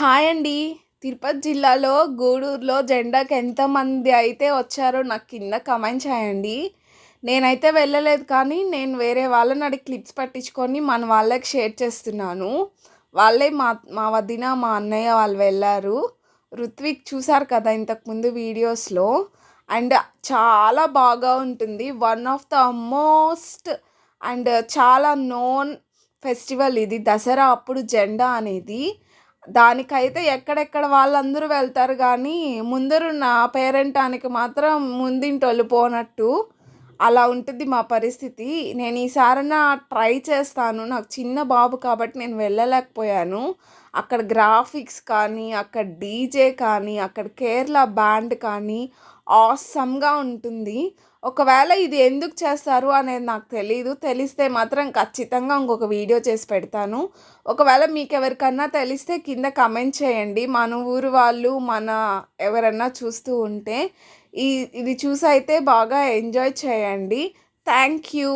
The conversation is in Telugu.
హాయ్ అండి. తిరుపతి జిల్లాలో గూడూరులో జెండాకి ఎంతమంది అయితే వచ్చారో నాకు కింద కామెంట్ చేయండి. నేనైతే వెళ్ళలేదు కానీ నేను వేరే వాళ్ళని అడిగి క్లిప్స్ పట్టించుకొని మన వాళ్ళకి షేర్ చేస్తున్నాను. వాళ్ళే మా మా వదిన, మా అన్నయ్య వాళ్ళు వెళ్ళారు. రుత్విక్ చూసారు కదా ఇంతకుముందు వీడియోస్‌లో. అండ్ చాలా బాగా ఉంటుంది. One of the most and చాలా నోన్ ఫెస్టివల్ ఇది. దసరా అప్పుడు జెండా అనేది. దానికైతే ఎక్కడెక్కడ వాళ్ళందరూ వెళ్తారు గానీ, ముందరున్న పేరంటానికి మాత్రం ముందింటోళ్ళు పోనట్టు. అలా ఉంటుంది మా పరిస్థితి. నేను ఈసారన్నా ట్రై చేస్తాను. నాకు చిన్న బాబు కాబట్టి నేను వెళ్ళలేకపోయాను. అక్కడ గ్రాఫిక్స్ కానీ, అక్కడ డీజే కానీ, అక్కడ కేరళ బ్యాండ్ కానీ ఆసమ్‌గా ఉంటుంది. ఒకవేళ ఇది ఎందుకు చేస్తారు అనేది నాకు తెలీదు. తెలిస్తే మాత్రం ఖచ్చితంగా ఇంకొక వీడియో చేసి పెడతాను. ఒకవేళ మీకెవరికన్నా తెలిస్తే కింద కమెంట్ చేయండి. మన ఊరు వాళ్ళు, మన ఎవరన్నా చూస్తూ ఉంటే. ఇది చూసైతే బాగా ఎంజాయ్ చేయండి. Thank you.